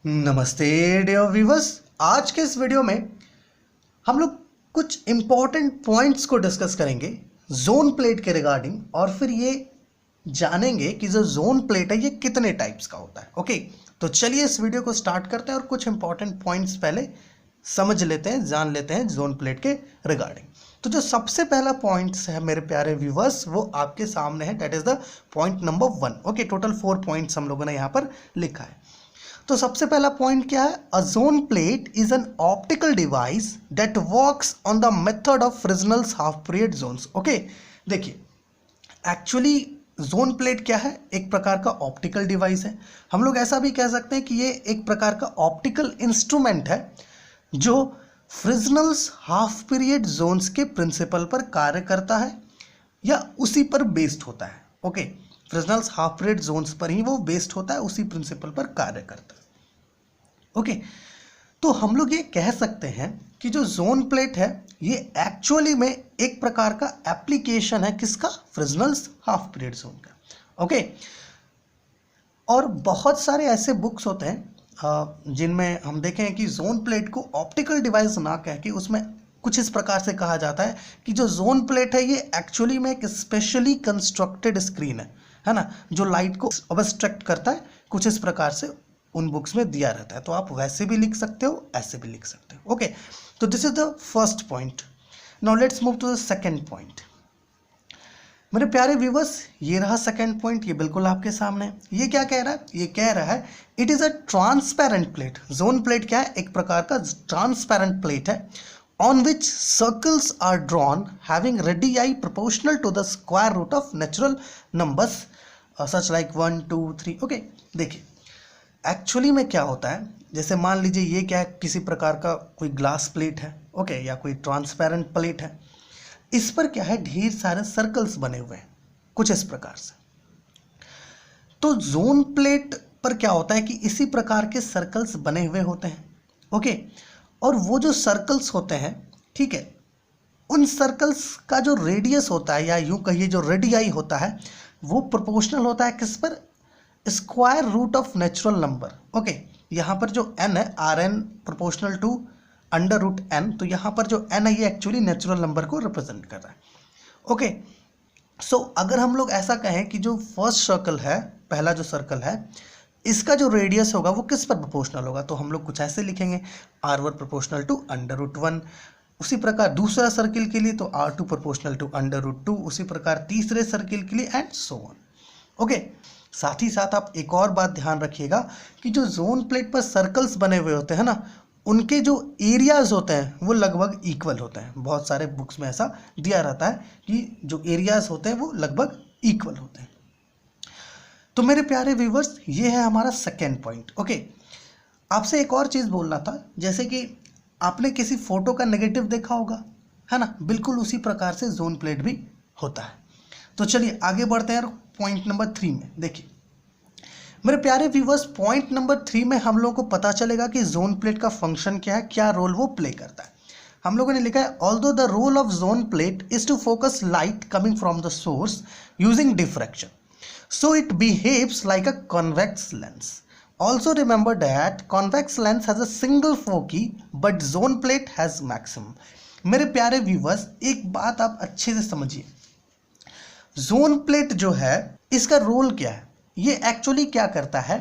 नमस्ते dear viewers. आज के इस वीडियो में हम लोग कुछ इम्पॉर्टेंट पॉइंट्स को डिस्कस करेंगे जोन प्लेट के रिगार्डिंग, और फिर ये जानेंगे कि जो जोन प्लेट है ये कितने टाइप्स का होता है। ओके, तो चलिए इस वीडियो को स्टार्ट करते हैं और कुछ इंपॉर्टेंट पॉइंट्स पहले समझ लेते हैं, जान लेते हैं जोन प्लेट के रिगार्डिंग। तो जो सबसे पहला पॉइंट्स है मेरे प्यारे व्यूवर्स वो आपके सामने है, that is the point number 1। Okay, total 4 points हम लोगों ने यहाँ पर लिखा है। तो सबसे पहला पॉइंट क्या है? A zone plate is an optical device that works on the method of Fresnel's half period zones. Okay, देखिए एक्चुअली जोन प्लेट क्या है? एक प्रकार का ऑप्टिकल डिवाइस है। हम लोग ऐसा भी कह सकते हैं कि ये एक प्रकार का ऑप्टिकल इंस्ट्रूमेंट है जो फ्रिजनल्स हाफ पीरियड जोन्स के प्रिंसिपल पर कार्य करता है या उसी पर बेस्ड होता है। ओके, फ्रिजनल्स हाफ पीरियड जोन्स पर ही वो बेस्ड होता है, उसी प्रिंसिपल पर कार्य करता है। ओके, तो हम लोग ये कह सकते हैं कि जो जोन प्लेट है ये एक्चुअली में एक प्रकार का एप्लीकेशन है किसका? फ्रिजनल्स हाफ पीरियड जोन का। ओके, और बहुत सारे ऐसे बुक्स होते हैं जिनमें हम देखें कि जोन प्लेट को ऑप्टिकल डिवाइस ना कह के उसमें कुछ इस प्रकार से कहा जाता है कि जो जोन प्लेट है ये एक्चुअली में एक स्पेशली कंस्ट्रक्टेड स्क्रीन है ना, जो लाइट को ऑब्स्ट्रक्ट करता है। कुछ इस प्रकार से उन बुक्स में दिया रहता है, तो आप वैसे भी लिख सकते हो, ऐसे भी लिख सकते हो। ओके, तो this is the first point. Now let's move to the second point. मेरे प्यारे व्यूवर्स, ये रहा सेकंड पॉइंट, ये बिल्कुल आपके सामने है। ये क्या कह रहा है? ये कह रहा है it is a transparent plate. Zone plate क्या है? एक प्रकार का ट्रांसपेरेंट प्लेट है on which circles are drawn having radii proportional to the square root of natural numbers such like 1 2 3। Okay, देखिए एक्चुअली में क्या होता है, जैसे मान लीजिए ये क्या है, किसी प्रकार का कोई ग्लास प्लेट है, ओके, या कोई ट्रांसपेरेंट प्लेट है। इस पर क्या है, ढेर सारे सर्कल्स बने हुए हैं कुछ इस प्रकार से। तो जोन प्लेट पर क्या होता है कि इसी प्रकार के सर्कल्स बने हुए होते हैं। ओके, और वो जो सर्कल्स होते हैं, ठीक है, उन सर्कल्स का जो रेडियस होता है या यूं कहिए जो रेडियाई होता है वो प्रोपोर्शनल होता है किस पर? Square root of natural number. Okay, यहाँ पर जो n है are n proportional to under root n, तो यहाँ पर जो n है ये एक्चुअली नेचुरल नंबर को रिप्रेजेंट कर रहा है। ओके, सो अगर हम लोग ऐसा कहें कि जो फर्स्ट सर्कल है, पहला जो सर्कल है, इसका जो रेडियस होगा वो किस पर प्रोपोर्शनल होगा, तो हम लोग कुछ ऐसे लिखेंगे r1 proportional to under root 1। उसी प्रकार दूसरा सर्किल के लिए तो r2 proportional to under root 2। उसी प्रकार तीसरे सर्किल के लिए एंड सो ऑन। ओके, साथ ही साथ आप एक और बात ध्यान रखिएगा कि जो जोन प्लेट पर सर्कल्स बने हुए होते हैं ना, उनके जो एरियाज होते हैं वो लगभग इक्वल होते हैं। बहुत सारे बुक्स में ऐसा दिया रहता है कि जो एरियाज होते हैं वो लगभग इक्वल होते हैं। तो मेरे प्यारे व्यूवर्स, ये है हमारा सेकेंड पॉइंट। ओके, आपसे एक और चीज़ बोलना था, जैसे कि आपने किसी फोटो का नेगेटिव देखा होगा, है ना, बिल्कुल उसी प्रकार से जोन प्लेट भी होता है। तो चलिए आगे बढ़ते हैं पॉइंट नंबर 3 में। देखिए मेरे प्यारे व्यूवर्स, पॉइंट नंबर 3 में हम लोगों को पता चलेगा कि जोन प्लेट का फंक्शन क्या है, क्या रोल वो प्ले करता है। हम लोगों ने लिखा है although the role of zone plate is to focus light coming from the source using diffraction, so it behaves like a convex lens. Also remember that convex lens has a single foci but zone plate has maximum. मेरे प्यारे viewers, एक बात आप अच्छे से समझिए, zone plate जो है इसका रोल क्या है? ये एक्चुअली क्या करता है,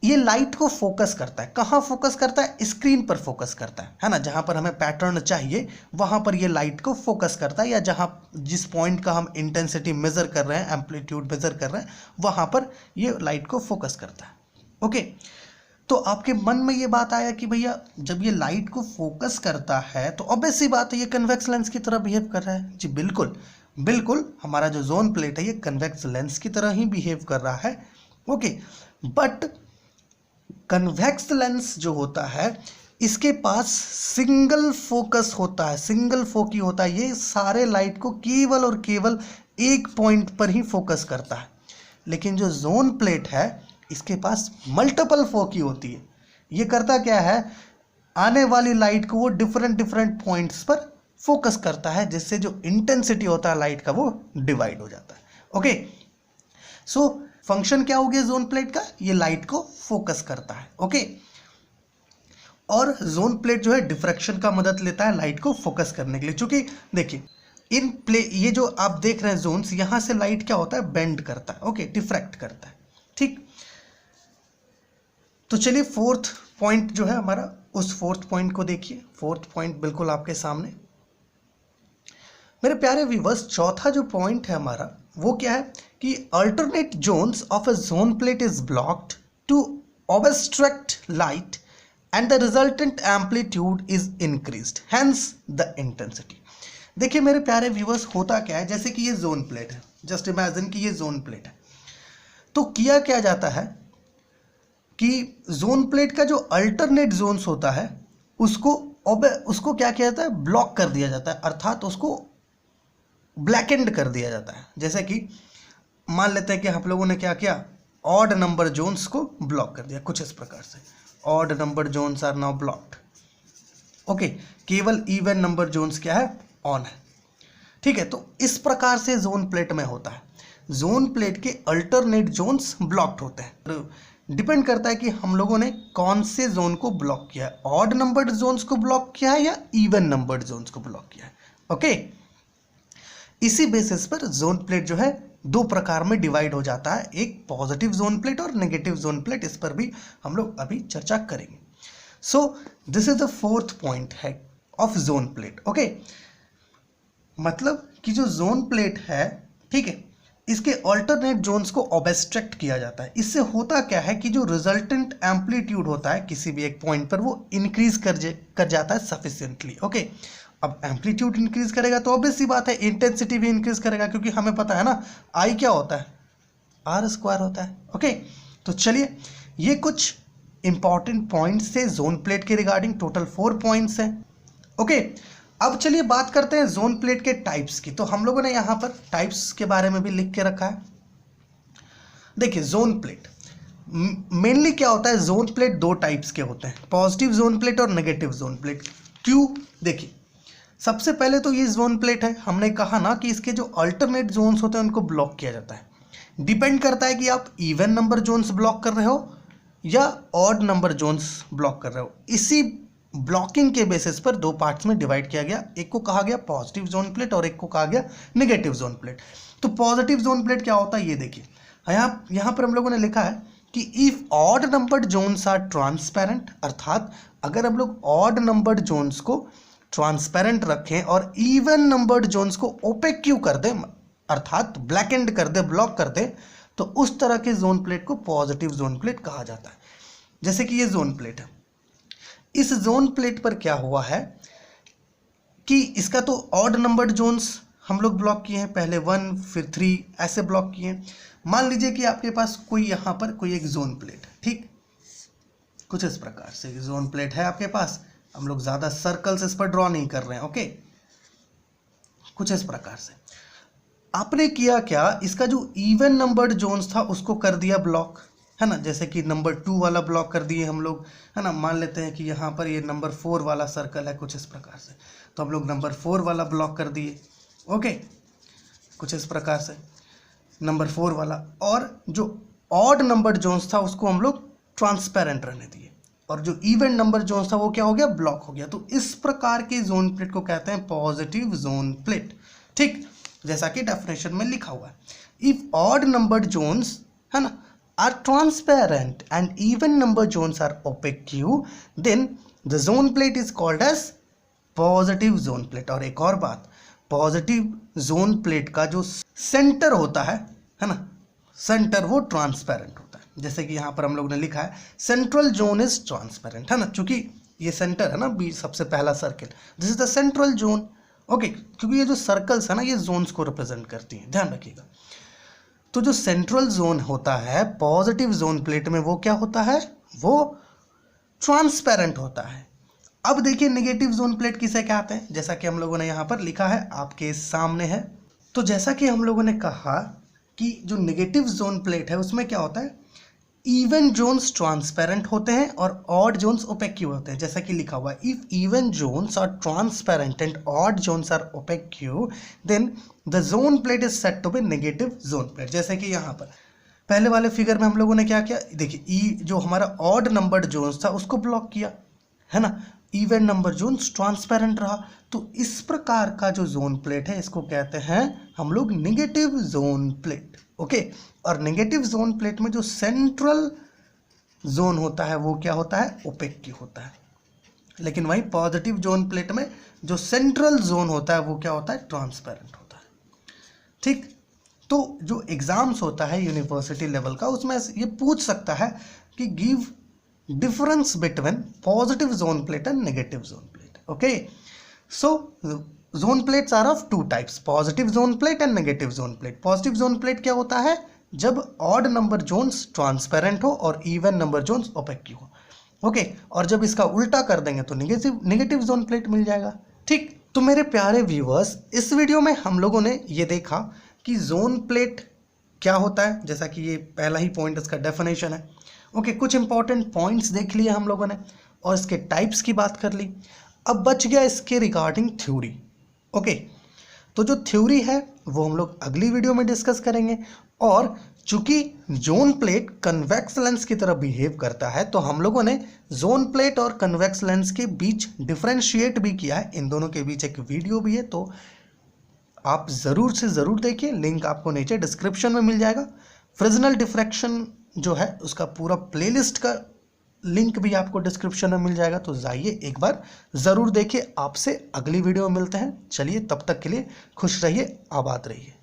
ये लाइट को फोकस करता है। कहाँ फोकस करता है? स्क्रीन पर फोकस करता है ना, जहाँ पर हमें पैटर्न चाहिए वहाँ पर ये लाइट को फोकस करता है, या जहाँ जिस पॉइंट का हम इंटेंसिटी मेज़र कर रहे हैं, एम्पलीट्यूड मेज़र कर रहे हैं, वहाँ पर ये लाइट को फोकस करता है। ओके, तो आपके मन में ये बात आया कि भैया जब ये लाइट को फोकस करता है तो ऑब्वियस सी बात है ये कन्वेक्स लेंस की तरह बिहेव कर रहा है। जी बिल्कुल बिल्कुल, हमारा जो जोन प्लेट है ये कन्वेक्स लेंस की तरह ही बिहेव कर रहा है। ओके, बट कन्वेक्स लेंस जो होता है इसके पास सिंगल फोकस होता है, सिंगल फोकी होता है। ये सारे लाइट को केवल और केवल एक पॉइंट पर ही फोकस करता है। लेकिन जो जोन प्लेट है इसके पास मल्टीपल फोकी होती है। ये करता क्या है, आने वाली लाइट को वो डिफरेंट डिफरेंट पॉइंट्स पर फोकस करता है, जिससे जो इंटेंसिटी होता है लाइट का वो डिवाइड हो जाता है। ओके, सो फंक्शन क्या हो गया जोन प्लेट का, ये लाइट को फोकस करता है। ओके, और जोन प्लेट जो है डिफ्रैक्शन का मदद लेता है लाइट को फोकस करने के लिए। चूंकि देखिए इन प्ले ये जो आप देख रहे हैं जोन्स, यहां से लाइट क्या होता है, बेंड करता है, ओके, डिफ्रैक्ट करता है। ठीक, तो चलिए फोर्थ पॉइंट जो है हमारा, उस फोर्थ पॉइंट को देखिए। फोर्थ पॉइंट बिल्कुल आपके सामने मेरे प्यारे व्यूअर्स। चौथा जो पॉइंट है हमारा वो क्या है कि alternate zones of a zone plate is blocked to obstruct light and the resultant amplitude is increased, hence the intensity। देखिए मेरे प्यारे व्यूअर्स, होता क्या है, जैसे कि ये जोन प्लेट है, जस्ट इमेजिन कि ये जोन प्लेट है, तो किया क्या जाता है कि जोन प्लेट का जो अल्टरनेट जोन्स होता है उसको क्या किया जाता है, ब्लॉक कर दिया जाता है, अर्थात उसको ब्लैकेंड कर दिया जाता है। जैसे कि मान लेते हैं कि आप लोगों ने क्या किया, ऑड नंबर जोन्स को ब्लॉक कर दिया, कुछ इस प्रकार से, odd number zones are now blocked. Okay, केवल इवन नंबर जोन्स क्या है, ऑन है। ठीक है, तो इस प्रकार से जोन प्लेट में होता है, जोन प्लेट के अल्टरनेट जोन्स ब्लॉक्ड होते हैं। डिपेंड करता है कि हम लोगों ने कौन से जोन को ब्लॉक किया है, ऑड नंबर्ड जोन्स को ब्लॉक किया है या इवन नंबर्ड जोन्स को ब्लॉक किया है। ओके, इसी बेसिस पर जोन प्लेट जो है दो प्रकार में डिवाइड हो जाता है, एक पॉजिटिव जोन प्लेट और नेगेटिव जोन प्लेट। इस पर भी हम लोग अभी चर्चा करेंगे। So this is the fourth point है ऑफ जोन प्लेट। ओके, मतलब कि जो जोन प्लेट है, ठीक है, इसके ऑल्टरनेट जोन्स को ऑब्स्ट्रक्ट किया जाता है। इससे होता क्या है कि जो रिजल्टेंट एम्पलीट्यूड होता है किसी भी एक पॉइंट पर, वो इंक्रीज कर जाता है सफिशिएंटली। ओके, अब एम्पलीट्यूड इंक्रीज करेगा तो ऑब्वियस सी बात है इंटेंसिटी भी इंक्रीज करेगा, क्योंकि हमें पता है ना आई क्या होता है, आर स्क्वायर होता है। ओके, तो चलिए ये कुछ इंपॉर्टेंट पॉइंट्स थे जोन प्लेट के रिगार्डिंग, टोटल 4 पॉइंट्स हैं। ओके, अब चलिए बात करते हैं जोन प्लेट के टाइप्स की। तो हम लोगों ने यहाँ पर टाइप्स के बारे में भी लिख के रखा है। देखिए जोन प्लेट मेनली क्या होता है, जोन प्लेट दो टाइप्स के होते हैं, पॉजिटिव जोन प्लेट और नेगेटिव जोन प्लेट। क्यों, देखिए सबसे पहले तो ये जोन प्लेट है, हमने कहा ना कि इसके जो अल्टरनेट जोन्स होते हैं उनको ब्लॉक किया जाता है। डिपेंड करता है कि आप इवन नंबर जोन्स ब्लॉक कर रहे हो या ऑड नंबर जोन्स ब्लॉक कर रहे हो। इसी ब्लॉकिंग के बेसिस पर दो पार्ट्स में डिवाइड किया गया, एक को कहा गया पॉजिटिव जोन प्लेट और एक को कहा गया नेगेटिव जोन प्लेट। तो पॉजिटिव जोन प्लेट क्या होता है, ये देखिए यहाँ पर हम लोगों ने लिखा है कि if odd numbered zones are transparent, अर्थात अगर हम लोग ऑड नंबर्ड जोन्स को ट्रांसपेरेंट रखें और इवन नंबर्ड जोन्स को ओपेक क्यू कर दें, अर्थात ब्लैक एंड कर दे, ब्लॉक कर दे, तो उस तरह के जोन प्लेट को पॉजिटिव जोन प्लेट कहा जाता है। जैसे कि ये जोन प्लेट है, इस जोन प्लेट पर क्या हुआ है कि इसका तो ऑड नंबर्ड जोन्स हम लोग ब्लॉक किए हैं, पहले 1 फिर 3 ऐसे ब्लॉक किए हैं। मान लीजिए कि आपके पास कोई यहाँ पर कोई एक जोन प्लेट है, ठीक, कुछ इस प्रकार से जोन प्लेट है आपके पास, हम लोग ज़्यादा सर्कल्स इस पर ड्रॉ नहीं कर रहे हैं। ओके, कुछ इस प्रकार से आपने किया क्या, इसका जो इवन नंबर्ड जोन्स था उसको कर दिया ब्लॉक, है ना, जैसे कि नंबर 2 वाला ब्लॉक कर दिए हम लोग, है ना। मान लेते हैं कि यहाँ पर ये नंबर 4 वाला सर्कल है, कुछ इस प्रकार से, तो हम लोग नंबर 4 वाला ब्लॉक कर दिए। ओके, कुछ इस प्रकार से नंबर 4 वाला, और जो ऑड नंबर्ड जोन्स था उसको हम लोग ट्रांसपेरेंट रहने दिए, और जो इवन नंबर जोन्स था वो क्या हो गया, ब्लॉक हो गया। तो इस प्रकार के जोन प्लेट को कहते हैं पॉजिटिव जोन प्लेट, ठीक, जैसा कि डेफिनेशन में लिखा हुआ है। इफ ऑड नंबर्ड जोन्स, है ना, are transparent and even number zones are opaque, then the zone plate is called as positive zone plate। और एक और बात, पॉजिटिव जोन प्लेट का जो सेंटर होता है ना, सेंटर वो ट्रांसपेरेंट होता है। जैसे कि यहाँ पर हम लोग ने लिखा है सेंट्रल जोन इज ट्रांसपेरेंट, है ना, चूंकि ये सेंटर है ना, बी सबसे पहला circle, this is the central zone. Okay, क्योंकि ये जो सर्कल्स है ना, ये जोन्स को रिप्रेजेंट करती हैं, ध्यान रखिएगा। तो जो सेंट्रल जोन होता है पॉजिटिव जोन प्लेट में, वो क्या होता है, वो ट्रांसपेरेंट होता है। अब देखिए नेगेटिव जोन प्लेट किसे कहते हैं, जैसा कि हम लोगों ने यहाँ पर लिखा है, आपके सामने है। तो जैसा कि हम लोगों ने कहा कि जो नेगेटिव जोन प्लेट है उसमें क्या होता है, इवन जोन्स ट्रांसपेरेंट होते हैं और ऑड जोन्स ओपेक होते हैं। जैसा कि लिखा हुआ है, if even zones are transparent and odd zones are opaque, then the zone plate is set to be negative zone plate. जैसे कि यहाँ पर पहले वाले फिगर में हम लोगों ने क्या किया, देखिए ई जो हमारा ऑड नंबर्ड जोन्स था उसको ब्लॉक किया, है ना, इवन नंबर जोन्स ट्रांसपेरेंट रहा। तो इस प्रकार का जो जोन प्लेट है इसको कहते हैं हम लोग निगेटिव जोन प्लेट। ओके, और निगेटिव जोन प्लेट में जो सेंट्रल जोन होता है वो क्या होता है, ओपेक होता है। लेकिन वहीं पॉजिटिव जोन प्लेट में जो सेंट्रल जोन होता है वो क्या होता है, ट्रांसपेरेंट होता है। ठीक, तो जो एग्जाम्स होता है यूनिवर्सिटी लेवल का उसमें ये पूछ सकता है कि give difference between positive zone plate and negative zone plate. Okay, so zone plates are of two types, positive zone plate and negative zone plate. Positive zone plate क्या होता है, जब ऑड नंबर जोन्स ट्रांसपेरेंट हो और even number Jones OPEC हो। Okay, और जब इसका उल्टा कर देंगे तो नेगेटिव जोन प्लेट मिल जाएगा। ठीक, तो मेरे प्यारे व्यूअर्स, इस वीडियो में हम लोगों ने ये देखा कि जोन प्लेट क्या होता है, जैसा कि ये पहला ही पॉइंट इसका डेफिनेशन है। ओके, कुछ इंपॉर्टेंट पॉइंट्स देख लिए हम लोगों ने और इसके टाइप्स की बात कर ली। अब बच गया इसके रिगार्डिंग थ्योरी। ओके, तो जो थ्योरी है वो हम लोग अगली वीडियो में डिस्कस करेंगे। और चूंकि जोन प्लेट कन्वेक्स लेंस की तरह बिहेव करता है तो हम लोगों ने जोन प्लेट और कन्वेक्स लेंस के बीच डिफरेंशिएट भी किया है। इन दोनों के बीच एक वीडियो भी है, तो आप ज़रूर से ज़रूर देखिए, लिंक आपको नीचे डिस्क्रिप्शन में मिल जाएगा। फ्रिजनल डिफ्रैक्शन जो है उसका पूरा प्लेलिस्ट का लिंक भी आपको डिस्क्रिप्शन में मिल जाएगा, तो जाइए एक बार ज़रूर देखिए। आपसे अगली वीडियो में मिलते हैं। चलिए, तब तक के लिए खुश रहिए, आबाद रहिए।